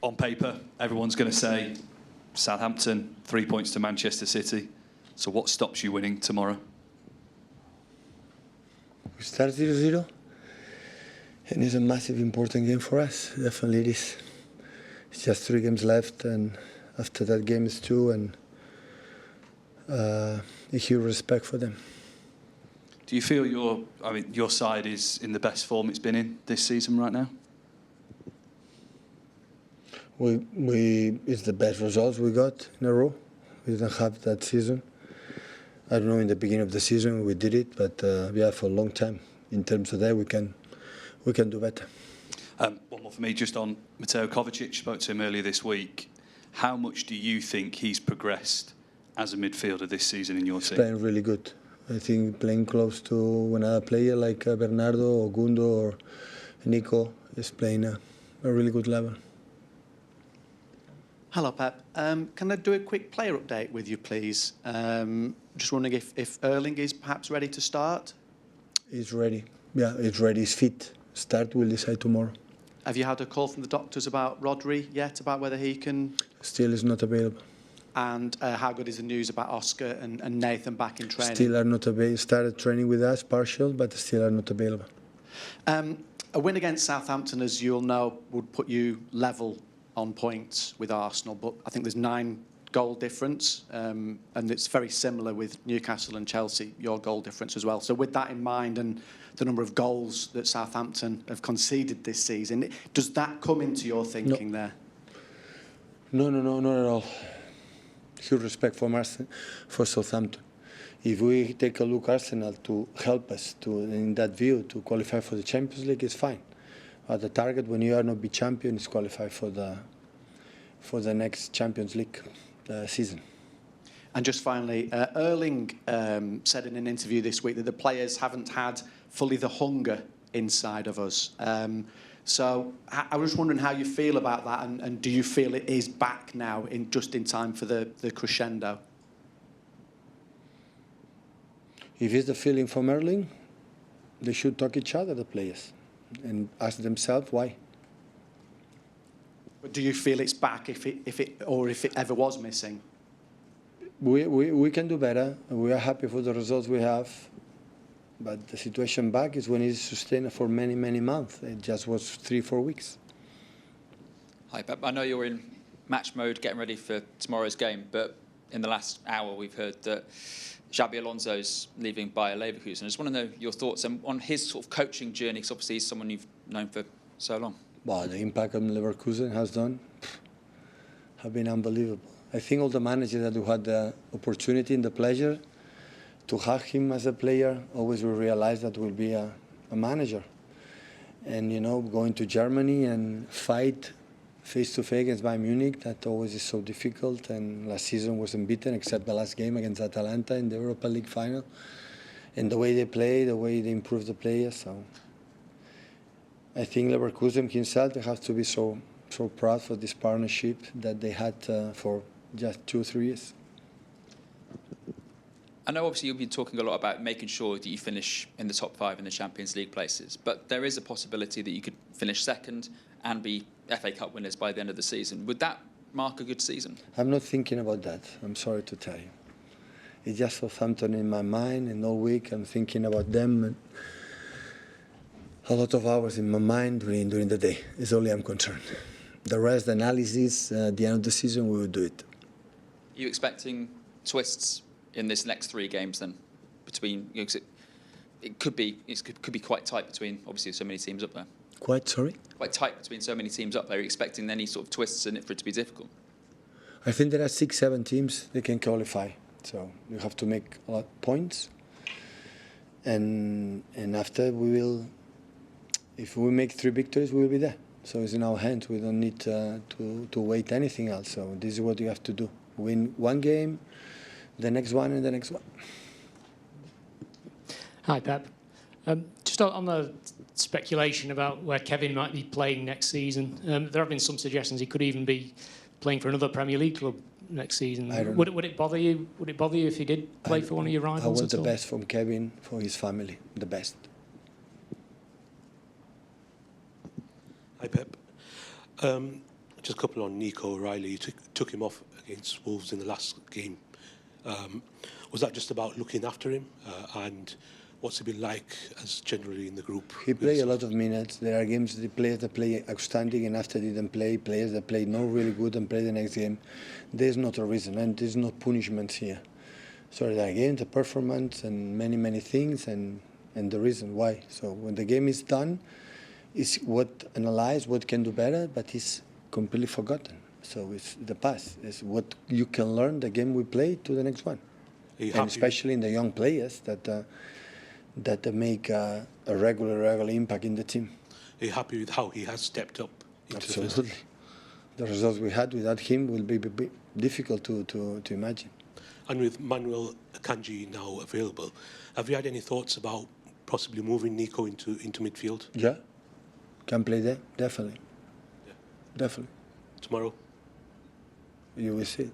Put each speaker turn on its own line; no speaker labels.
On paper, everyone's going to say Southampton, 3 points to Manchester City. So what stops you winning tomorrow?
We start 0-0, and it's a massive, important game for us. Definitely it is. It's just 3 games left, and after that game is 2, and a huge respect for them.
Do you feel your side is in the best form it's been in this season right now?
It's the best results we got in a row. We didn't have that season. I don't know, in the beginning of the season we did it, but for a long time. In terms of that, we can do better.
One more for me, just on Mateo Kovacic. Spoke to him earlier this week. How much do you think he's progressed as a midfielder this season in your team?
He's playing really good. I think playing close to another player like Bernardo or Gundo or Nico is playing a really good level.
Hello, Pep. Can I do a quick player update with you, please? Just wondering if Erling is perhaps ready to start?
He's ready. Yeah, he's ready. He's fit. Start, we'll decide tomorrow.
Have you had a call from the doctors about Rodri yet, about whether he can?
Still is not available. And
how good is the news about Oscar and Nathan back in training?
Still are not available. Started training with us, partial, but still are not available.
A win against Southampton, as you'll know, would put you level on points with Arsenal, but I think there's 9 goal difference, and it's very similar with Newcastle and Chelsea, your goal difference as well. So with that in mind and the number of goals that Southampton have conceded this season, does that come into your thinking there?
No, not at all. Huge respect for Southampton. If we take a look at Arsenal to help us in that view to qualify for the Champions League, it's fine. The target when you are not be champion is qualify for the next Champions League season.
And just finally, Erling said in an interview this week that the players haven't had fully the hunger inside of us. So I was wondering how you feel about that, and do you feel it is back now just in time for the crescendo?
If it's the feeling from Erling, they should talk each other, the players, and ask themselves why.
But do you feel it's back if it ever was missing?
We can do better. We are happy for the results we have, but the situation back is when it's sustained for many, many months. It just was 3-4 weeks.
Hi, Pep. I know you're in match mode, getting ready for tomorrow's game, but in the last hour we've heard that Xabi Alonso's leaving Bayer Leverkusen. I just want to know your thoughts on his sort of coaching journey, because obviously he's someone you've known for so long.
Well, the impact on Leverkusen has done have been unbelievable. I think all the managers that who had the opportunity and the pleasure to have him as a player always will realize that will be a manager. And, you know, going to Germany and fight face-to-face against Bayern Munich, that always is so difficult. And last season was unbeaten except the last game against Atalanta in the Europa League final. And the way they play, the way they improve the players. So I think Leverkusen himself, they have to be so proud for this partnership that they had for just 2-3 years.
I know obviously you've been talking a lot about making sure that you finish in the top 5 in the Champions League places, but there is a possibility that you could finish second and be FA Cup winners by the end of the season. Would that mark a good season?
I'm not thinking about that, I'm sorry to tell you. It's just Southampton in my mind, and all week I'm thinking about them. And a lot of hours in my mind during the day. It's only I'm concerned. The rest, the analysis, at the end of the season, we will do it.
Are you expecting twists in this next 3 games then? Between, you know, 'cause it could be quite tight between obviously so many teams up there.
Quite
tight between so many teams up there. Are you expecting any sort of twists in it for it to be difficult?
I think there are 6-7 teams that can qualify. So you have to make a lot of points, and after we will, if we make 3 victories, we will be there. So it's in our hands. We don't need to wait anything else. So this is what you have to do: win 1 game, the next one, and the next one.
Hi, Pep. Just on the speculation about where Kevin might be playing next season, there have been some suggestions he could even be playing for another Premier League club next season. Would it bother you? Would it bother you if he did play for one of your rivals?
I want the best from Kevin, for his family, the best.
Hi, Pep. Just a couple on Nico O'Reilly. You took him off against Wolves in the last game. Was that just about looking after him? And what's it been like as generally in the group?
He played a lot of minutes. There are games the players that play outstanding and after didn't play, players that play not really good and play the next game. There's not a reason and there's no punishment here. So there are games, the performance and many things and the reason why. So when the game is done, it's what analyze, what can do better, but it's completely forgotten. So it's the past. It's what you can learn the game we play to the next one. And especially in the young players that make a regular impact in the team.
Are you happy with how he has stepped up into
Absolutely. The results we had without him will be difficult to imagine.
And with Manuel Akanji now available, have you had any thoughts about possibly moving Nico into midfield?
Yeah, can play there, definitely.
Yeah.
Definitely.
Tomorrow?
You will see it.